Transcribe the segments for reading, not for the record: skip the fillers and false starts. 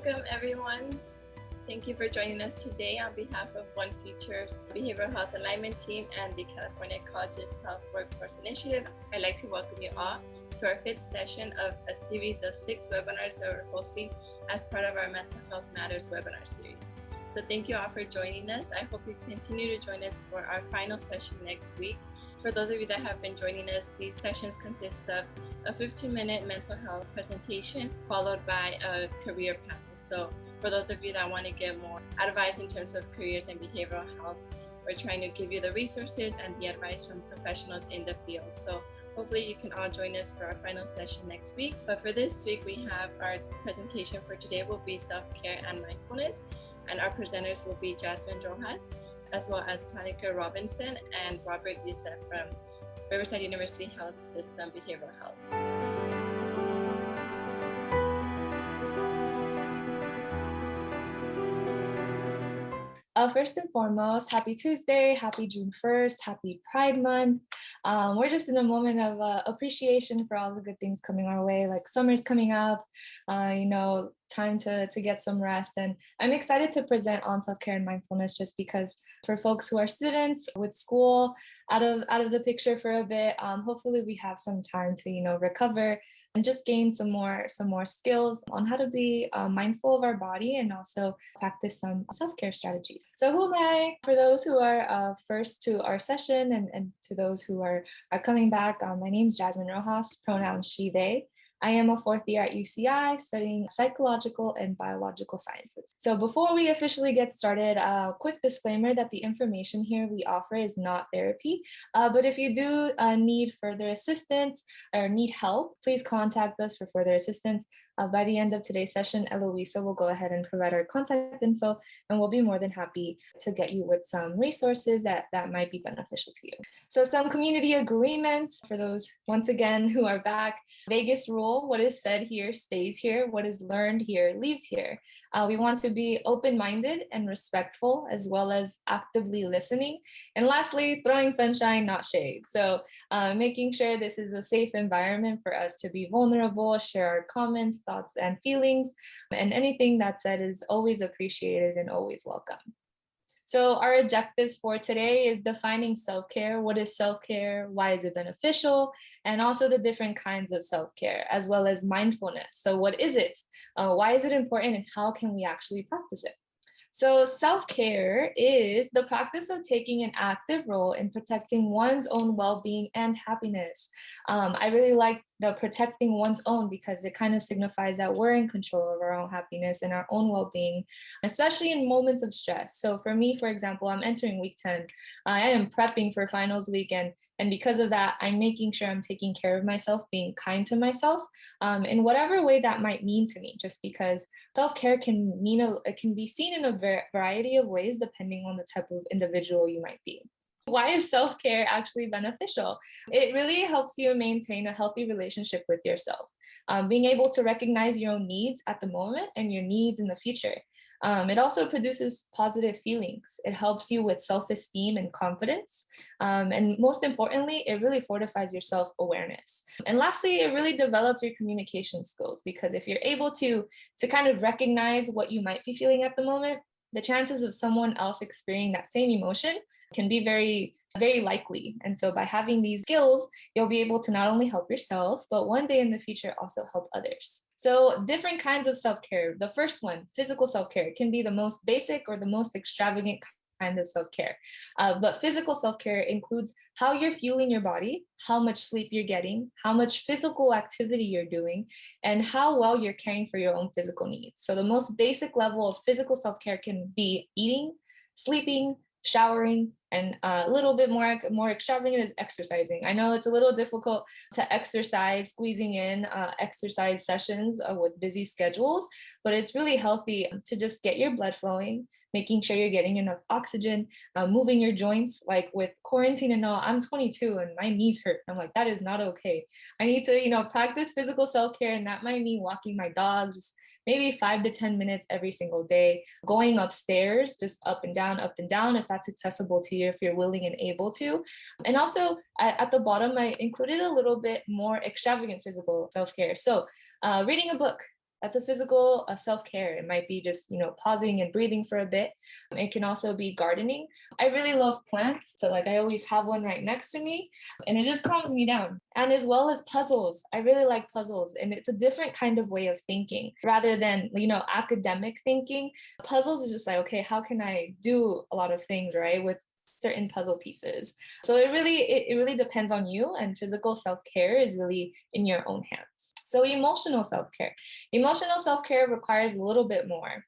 Welcome, everyone. Thank you for joining us today on behalf of OneFuture's Behavioral Health Alignment Team and the California Colleges Health Workforce Initiative. I'd like to welcome you all to our 5th session of a series of 6 webinars that we're hosting as part of our Mental Health Matters webinar series. So thank you all for joining us. I hope you continue to join us for our final session next week. For those of you that have been joining us, these sessions consist of a 15-minute mental health presentation followed by a career panel. So for those of you that want to get more advice in terms of careers and behavioral health, we're trying to give you the resources and the advice from professionals in the field. So hopefully you can all join us for our final session next week. But for this week, we have our presentation for today will be self-care and mindfulness. And our presenters will be Jazmin Rojas, as well as Tonica Robinson and Youssef from Riverside University Health System Behavioral Health. First and foremost, happy Tuesday, happy June 1st, happy Pride Month. We're just in a moment of appreciation for all the good things coming our way, like summer's coming up, time to get some rest. And I'm excited to present on self-care and mindfulness just because for folks who are students with school out of the picture for a bit, hopefully we have some time to, recover and just gain some more skills on how to be mindful of our body and also practice some self-care strategies. So who am I? For those who are first to our session and to those who are coming back, my name is Jazmin Rojas, pronouns she, they. I am a 4th year at UCI studying psychological and biological sciences. So before we officially get started, a quick disclaimer that the information here we offer is not therapy, but if you do need further assistance or need help, please contact us for further assistance. By the end of today's session, Eloisa will go ahead and provide our contact info, and we'll be more than happy to get you with some resources that might be beneficial to you. So some community agreements for those, once again, who are back. Vegas rule, what is said here stays here, what is learned here leaves here. We want to be open-minded and respectful, as well as actively listening. And lastly, throwing sunshine, not shade. So making sure this is a safe environment for us to be vulnerable, share our comments, thoughts, and feelings, and anything that's said is always appreciated and always welcome. So our objectives for today is defining self-care. What is self-care? Why is it beneficial? And also the different kinds of self-care, as well as mindfulness. So what is it? Why is it important? And how can we actually practice it? So self-care is the practice of taking an active role in protecting one's own well-being and happiness. I really like the protecting one's own because it kind of signifies that we're in control of our own happiness and our own well-being, especially in moments of stress. So for me, for example, I'm entering week 10. I am prepping for finals weekend. And because of that, I'm making sure I'm taking care of myself, being kind to myself in whatever way that might mean to me, just because self-care can it can be seen in a variety of ways depending on the type of individual you might be. Why is self-care actually beneficial? It really helps you maintain a healthy relationship with yourself, being able to recognize your own needs at the moment and your needs in the future. It also produces positive feelings. It helps you with self-esteem and confidence. And most importantly, it really fortifies your self-awareness. And lastly, it really develops your communication skills, because if you're able to kind of recognize what you might be feeling at the moment, the chances of someone else experiencing that same emotion can be very, very likely. And so by having these skills, you'll be able to not only help yourself, but one day in the future also help others. So different kinds of self-care. The first one, physical self-care, can be the most basic or the most extravagant kind of self-care. But physical self-care includes how you're fueling your body, how much sleep you're getting, how much physical activity you're doing, and how well you're caring for your own physical needs. So the most basic level of physical self-care can be eating, sleeping, showering, and a little bit more extravagant is exercising. I know it's a little difficult to exercise, squeezing in exercise sessions with busy schedules, but it's really healthy to just get your blood flowing, making sure you're getting enough oxygen, moving your joints. Like with quarantine and all, I'm 22 and my knees hurt. I'm like, that is not okay. I need to, practice physical self-care, and that might mean walking my dog, just maybe 5 to 10 minutes every single day, going upstairs, just up and down, if that's accessible to you, if you're willing and able to. And also at the bottom, I included a little bit more extravagant physical self-care. So reading a book, That's a physical self-care. It might be just, pausing and breathing for a bit. It can also be gardening. I really love plants. So like I always have one right next to me and it just calms me down. And as well as puzzles. I really like puzzles, and it's a different kind of way of thinking rather than, academic thinking. Puzzles is just like, okay, how can I do a lot of things, right, with certain puzzle pieces? So it really depends on you, and physical self-care is really in your own hands. So emotional self-care requires a little bit more.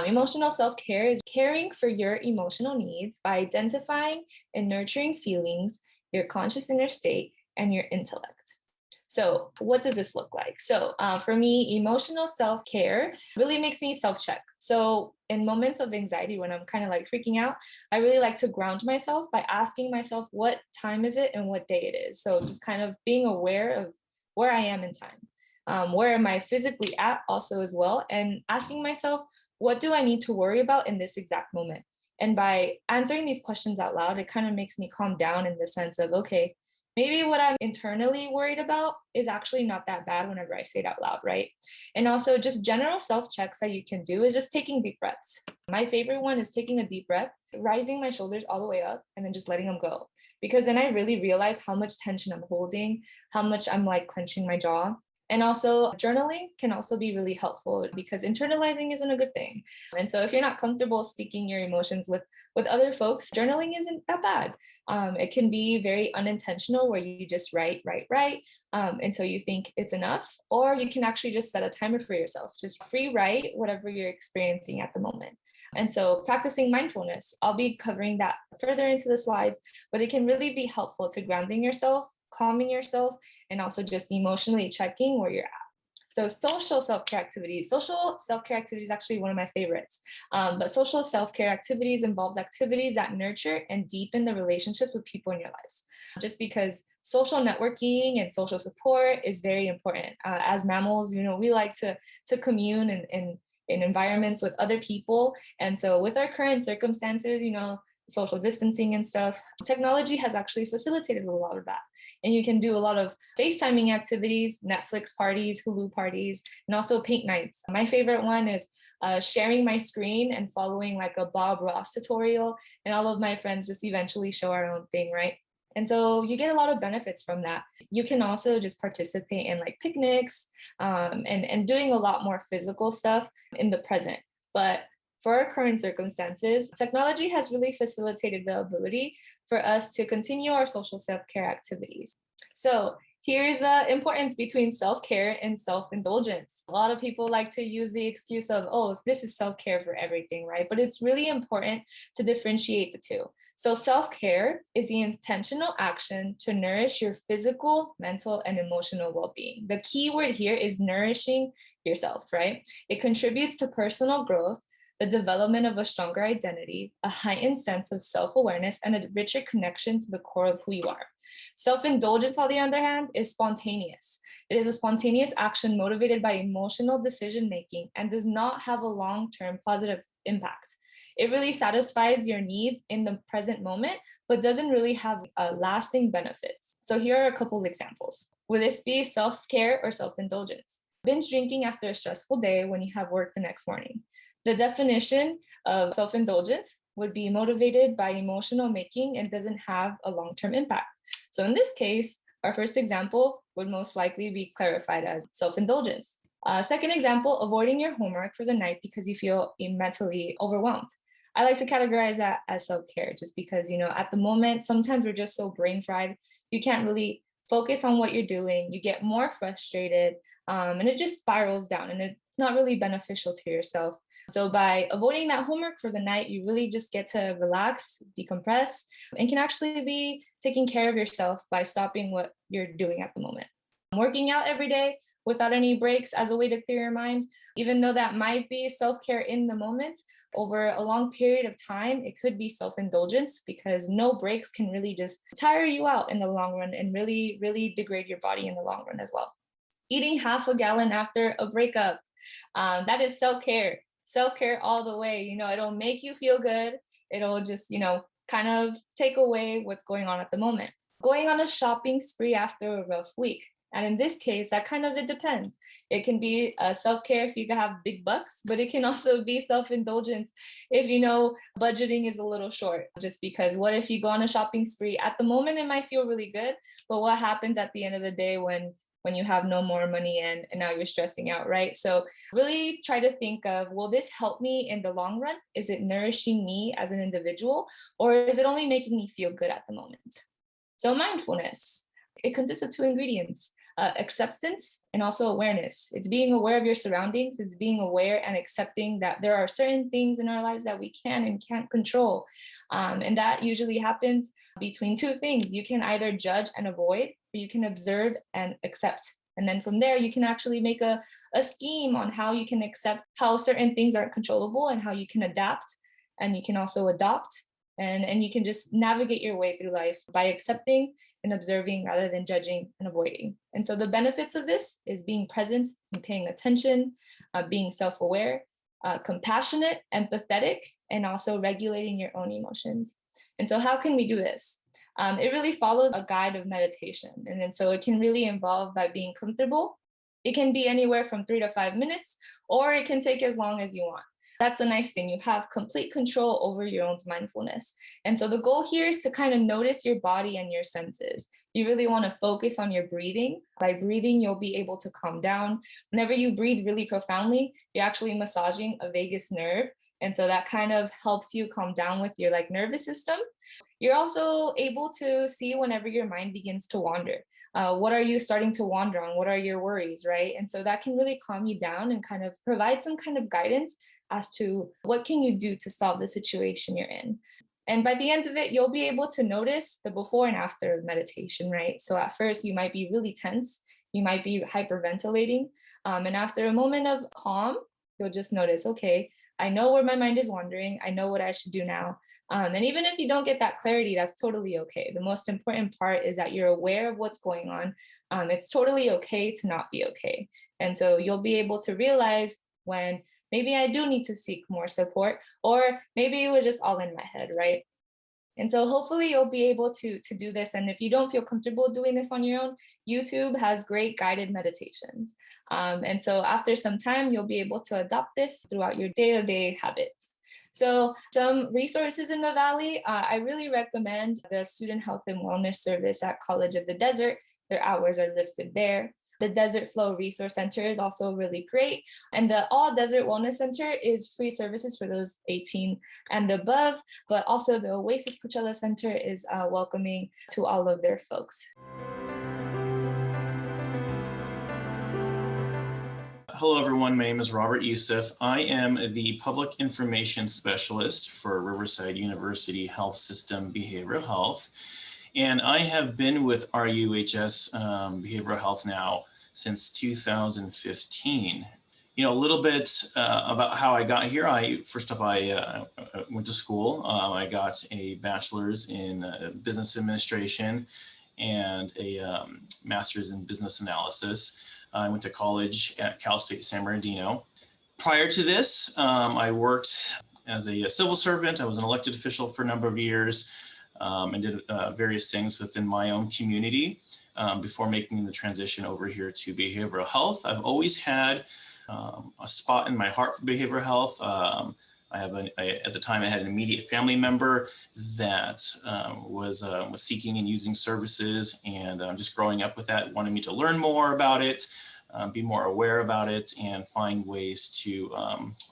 Emotional self-care is caring for your emotional needs by identifying and nurturing feelings, your conscious inner state, and your intellect. So what does this look like? So for me, emotional self-care really makes me self-check. So in moments of anxiety, when I'm kind of like freaking out, I really like to ground myself by asking myself, what time is it and what day it is? So just kind of being aware of where I am in time. Where am I physically at also as well? And asking myself, what do I need to worry about in this exact moment? And by answering these questions out loud, it kind of makes me calm down in the sense of, okay, maybe what I'm internally worried about is actually not that bad whenever I say it out loud, right? And also just general self-checks that you can do is just taking deep breaths. My favorite one is taking a deep breath, rising my shoulders all the way up, and then just letting them go. Because then I really realize how much tension I'm holding, how much I'm like clenching my jaw. And also journaling can also be really helpful because internalizing isn't a good thing. And so if you're not comfortable speaking your emotions with other folks, journaling isn't that bad. It can be very unintentional where you just write until you think it's enough, or you can actually just set a timer for yourself. Just free write whatever you're experiencing at the moment. And so practicing mindfulness, I'll be covering that further into the slides, but it can really be helpful to grounding yourself, calming yourself, and also just emotionally checking where you're at. So social self-care activities. Social self-care activities is actually one of my favorites. But social self-care activities involves activities that nurture and deepen the relationships with people in your lives. Just because social networking and social support is very important. As mammals, we like to commune in environments with other people. And so with our current circumstances, social distancing and stuff, technology has actually facilitated a lot of that. And you can do a lot of FaceTiming activities, Netflix parties, Hulu parties, and also paint nights. My favorite one is sharing my screen and following like a Bob Ross tutorial. And all of my friends just eventually show our own thing, right? And so you get a lot of benefits from that. You can also just participate in like picnics and doing a lot more physical stuff in the present. But for our current circumstances, technology has really facilitated the ability for us to continue our social self-care activities. So here's the importance between self-care and self-indulgence. A lot of people like to use the excuse of, oh, this is self-care for everything, right? But it's really important to differentiate the two. So self-care is the intentional action to nourish your physical, mental, and emotional well-being. The key word here is nourishing yourself, right? It contributes to personal growth, the development of a stronger identity, a heightened sense of self-awareness, and a richer connection to the core of who you are. Self-indulgence, on the other hand, is spontaneous. It is a spontaneous action motivated by emotional decision-making and does not have a long-term positive impact. It really satisfies your needs in the present moment, but doesn't really have lasting benefits. So here are a couple of examples. Would this be self-care or self-indulgence? Binge drinking after a stressful day when you have work the next morning. The definition of self-indulgence would be motivated by emotional making and doesn't have a long-term impact. So in this case, our first example would most likely be clarified as self-indulgence. Second example, avoiding your homework for the night because you feel mentally overwhelmed. I like to categorize that as self-care just because, at the moment, sometimes we're just so brain fried, you can't really focus on what you're doing, you get more frustrated, and it just spirals down and it's not really beneficial to yourself. So by avoiding that homework for the night, you really just get to relax, decompress, and can actually be taking care of yourself by stopping what you're doing at the moment. Working out every day without any breaks as a way to clear your mind, even though that might be self-care in the moment, over a long period of time, it could be self-indulgence because no breaks can really just tire you out in the long run and really, really degrade your body in the long run as well. Eating half a gallon after a breakup, that is self-care. Self-care all the way. It'll make you feel good. It'll just, kind of take away what's going on at the moment. Going on a shopping spree after a rough week. And in this case, it depends. It can be self-care if you have big bucks, but it can also be self-indulgence if budgeting is a little short. Just because what if you go on a shopping spree? At the moment, it might feel really good, but what happens at the end of the day when you have no more money and now you're stressing out, right? So really try to think of, will this help me in the long run? Is it nourishing me as an individual, or is it only making me feel good at the moment? So mindfulness, it consists of two ingredients, acceptance and also awareness. It's being aware of your surroundings. It's being aware and accepting that there are certain things in our lives that we can and can't control. And that usually happens between two things. You can either judge and avoid, or you can observe and accept. And then from there, you can actually make a scheme on how you can accept how certain things aren't controllable and how you can adapt. And you can also adopt. And you can just navigate your way through life by accepting and observing rather than judging and avoiding. And so the benefits of this is being present and paying attention, being self-aware, compassionate, empathetic, and also regulating your own emotions. And so how can we do this? It really follows a guide of meditation. And then so it can really involve by being comfortable. It can be anywhere from 3 to 5 minutes, or it can take as long as you want. That's a nice thing. You have complete control over your own mindfulness. And so the goal here is to kind of notice your body and your senses. You really want to focus on your breathing. By breathing, you'll be able to calm down. Whenever you breathe really profoundly, you're actually massaging a vagus nerve. And so that kind of helps you calm down with your nervous system. You're also able to see whenever your mind begins to wander. What are you starting to wander on? What are your worries, right? And so that can really calm you down and kind of provide some kind of guidance as to what can you do to solve the situation you're in. And by the end of it, you'll be able to notice the before and after of meditation, right? So at first you might be really tense, you might be hyperventilating. And after a moment of calm, you'll just notice, okay, I know where my mind is wandering. I know what I should do now. And even if you don't get that clarity, that's totally okay. The most important part is that you're aware of what's going on. It's totally okay to not be okay. And so you'll be able to realize when maybe I do need to seek more support, or maybe it was just all in my head, right? And so hopefully you'll be able to do this. And if you don't feel comfortable doing this on your own, YouTube has great guided meditations. And so after some time, you'll be able to adopt this throughout your day-to-day habits. So some resources in the Valley, I really recommend the Student Health and Wellness Service at College of the Desert. Their hours are listed there. The Desert Flow Resource Center is also really great. And the All Desert Wellness Center is free services for those 18 and above, but also the Oasis Coachella Center is welcoming to all of their folks. Hello, everyone. My name is Robert Youssef. I am the Public Information Specialist for Riverside University Health System Behavioral Health. And I have been with RUHS Behavioral Health now since 2015. A little bit about how I got here. First off, I went to school. I got a bachelor's in business administration and a master's in business analysis. I went to college at Cal State San Bernardino. Prior to this, I worked as a civil servant. I was an elected official for a number of years and did various things within my own community before making the transition over here to behavioral health. I've always had a spot in my heart for behavioral health. At the time, I had an immediate family member that was seeking and using services, and just growing up with that, wanted me to learn more about it, be more aware about it, and find ways to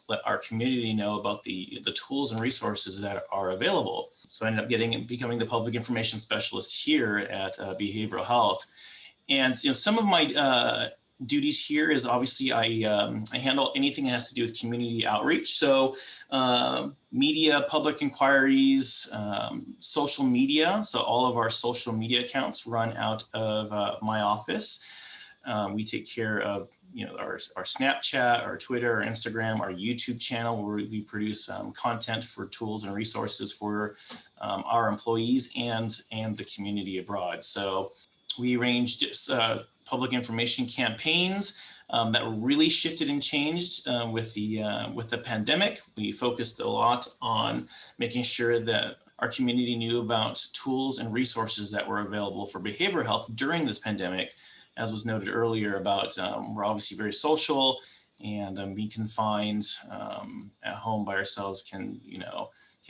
let our community know about the tools and resources that are available. So I ended up becoming the public information specialist here at Behavioral Health. And some of my duties here is obviously I handle anything that has to do with community outreach. So media, public inquiries, social media. So all of our social media accounts run out of my office. We take care of our Snapchat, our Twitter, our Instagram, our YouTube channel, where we produce content for tools and resources for our employees and the community abroad. So we arranged public information campaigns that really shifted and changed with the pandemic. We focused a lot on making sure that our community knew about tools and resources that were available for behavioral health during this pandemic, as was noted earlier about we're obviously very social, and being confined at home by ourselves can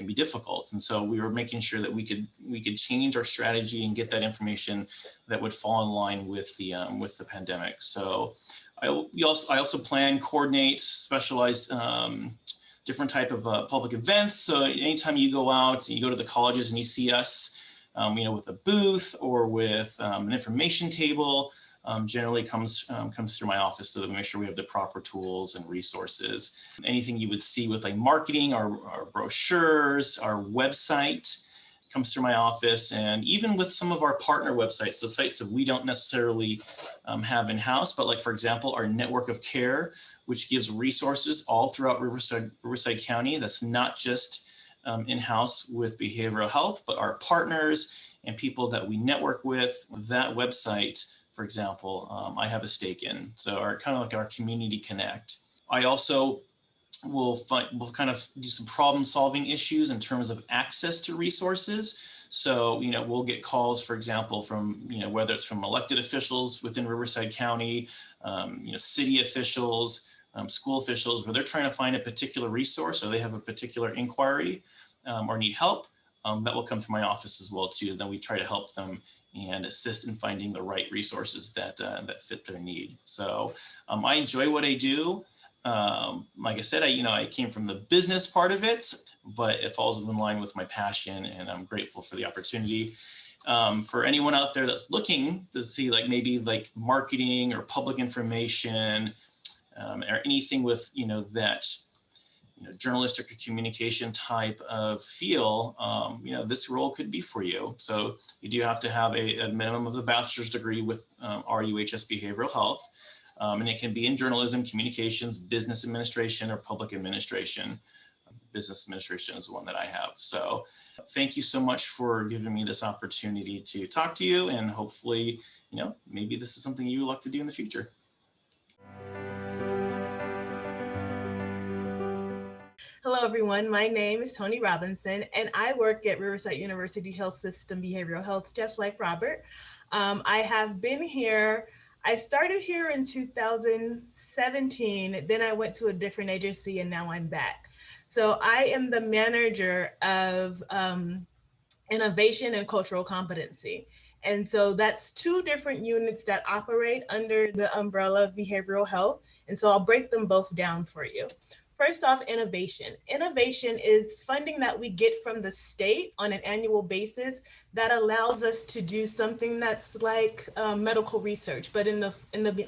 be difficult. And so we were making sure that we could change our strategy and get that information that would fall in line with the pandemic. So I also plan, coordinate, specialized different type of public events. So anytime you go out and you go to the colleges and you see us, with a booth or with an information table, generally comes through my office, so that we make sure we have the proper tools and resources. Anything you would see with like marketing, our brochures, our website comes through my office, and even with some of our partner websites, so sites that we don't necessarily have in-house, but like, for example, our network of care, which gives resources all throughout Riverside County. That's not just in-house with behavioral health, but our partners and people that we network with. That website, for example, I have a stake in. So kind of like our community connect. I also we'll kind of do some problem solving issues in terms of access to resources. So, we'll get calls, for example, from, whether it's from elected officials within Riverside County, city officials, school officials, where they're trying to find a particular resource, or they have a particular inquiry or need help, that will come through my office as well too. Then we try to help them and assist in finding the right resources that fit their need. So I enjoy what I do. Like I said, I came from the business part of it, but it falls in line with my passion, and I'm grateful for the opportunity. For anyone out there that's looking to see maybe marketing or public information, or anything with, that, journalistic or communication type of feel, this role could be for you. So you do have to have a minimum of a bachelor's degree with RUHS Behavioral Health. And it can be in journalism, communications, business administration, or public administration. Business administration is one that I have. So thank you so much for giving me this opportunity to talk to you. And hopefully, maybe this is something you would like to do in the future. Hello, everyone. My name is Tonica Robinson, and I work at Riverside University Health System Behavioral Health, just like Robert. I have been here. I started here in 2017, then I went to a different agency, and now I'm back. So I am the manager of innovation and cultural competency. And so that's two different units that operate under the umbrella of behavioral health. And so I'll break them both down for you. First off, innovation. Innovation is funding that we get from the state on an annual basis that allows us to do something that's like medical research, but in the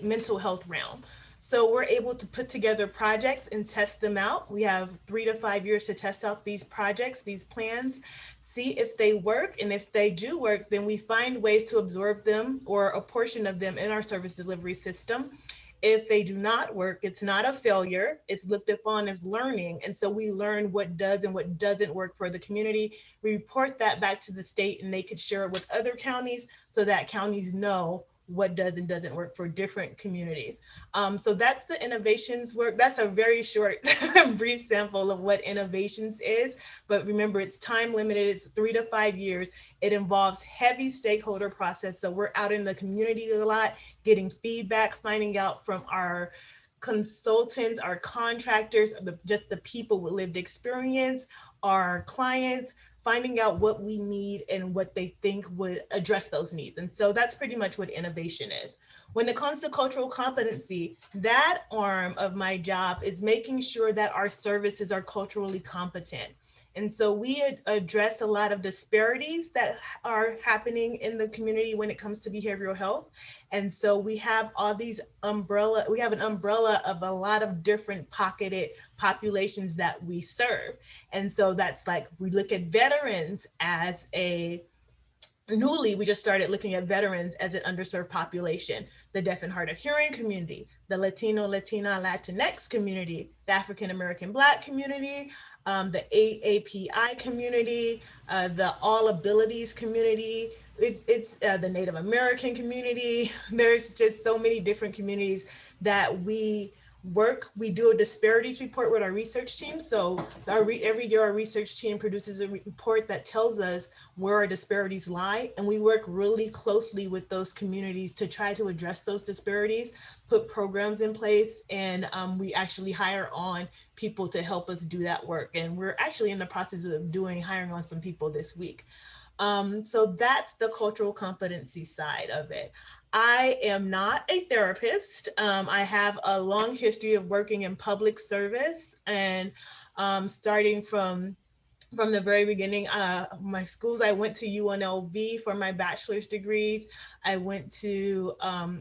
mental health realm. So we're able to put together projects and test them out. We have 3 to 5 years to test out these projects, these plans, see if they work. And if they do work, then we find ways to absorb them or a portion of them in our service delivery system. If they do not work, it's not a failure. It's looked upon as learning. And so we learn what does and what doesn't work for the community. We report that back to the state, and they could share it with other counties so that counties know what does and doesn't work for different communities. So that's the innovations work. That's a very short, brief sample of what innovations is. But remember, it's time limited. It's 3 to 5 years. It involves heavy stakeholder process. So we're out in the community a lot, getting feedback, finding out from our consultants, our contractors, just the people with lived experience, our clients, finding out what we need and what they think would address those needs. And so that's pretty much what innovation is. When it comes to cultural competency, that arm of my job is making sure that our services are culturally competent. And so we address a lot of disparities that are happening in the community when it comes to behavioral health. And so we have all these an umbrella of a lot of different pocketed populations that we serve. And so that's like, we look at veterans as we just started looking at veterans as an underserved population, the deaf and hard of hearing community, the Latino, Latina, Latinx community, the African American Black community, the AAPI community, the All Abilities community. It's the Native American community. There's just so many different communities that we work. We do a disparities report with our research team. So every year our research team produces a report that tells us where our disparities lie, and we work really closely with those communities to try to address those disparities, put programs in place, and we actually hire on people to help us do that work. And we're actually in the process of hiring on some people this week. So that's the cultural competency side of it. I am not a therapist. I have a long history of working in public service, and starting from the very beginning, my schools, I went to UNLV for my bachelor's degrees. I went to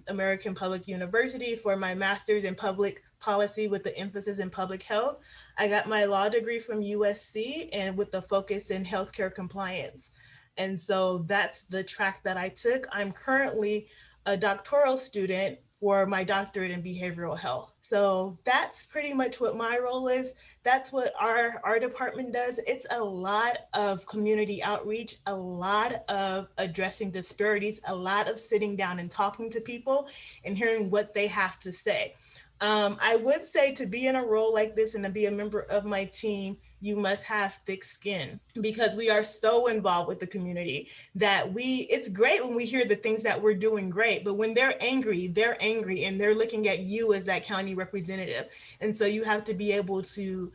American Public University for my master's in public policy with the emphasis in public health. I got my law degree from USC and with the focus in healthcare compliance. And so that's the track that I took. I'm currently a doctoral student for my doctorate in behavioral health. So that's pretty much what my role is. That's what our department does. It's a lot of community outreach, a lot of addressing disparities, a lot of sitting down and talking to people and hearing what they have to say. I would say to be in a role like this and to be a member of my team, you must have thick skin, because we are so involved with the community that it's great when we hear the things that we're doing great, but when they're angry and they're looking at you as that county representative. And so you have to be able to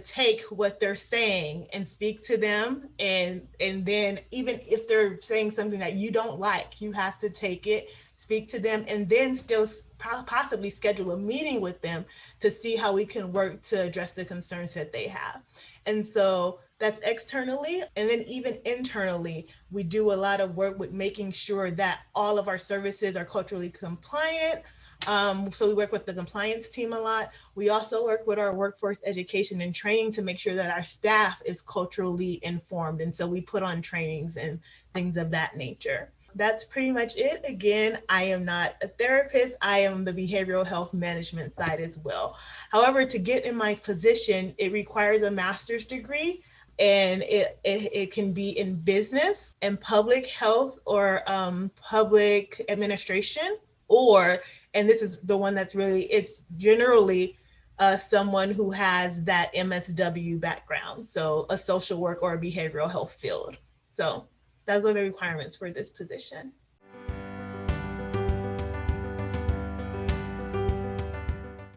take what they're saying and speak to them. And then even if they're saying something that you don't like, you have to take it, speak to them, and then still possibly schedule a meeting with them to see how we can work to address the concerns that they have. And so that's externally. And then even internally, we do a lot of work with making sure that all of our services are culturally compliant. So we work with the compliance team a lot. We also work with our workforce education and training to make sure that our staff is culturally informed. And so we put on trainings and things of that nature. That's pretty much it. Again, I am not a therapist. I am the behavioral health management side as well. However, to get in my position, it requires a master's degree, and it can be in business and public health or public administration, and this is the one that's it's generally someone who has that MSW background, so a social work or a behavioral health field. So those are the requirements for this position.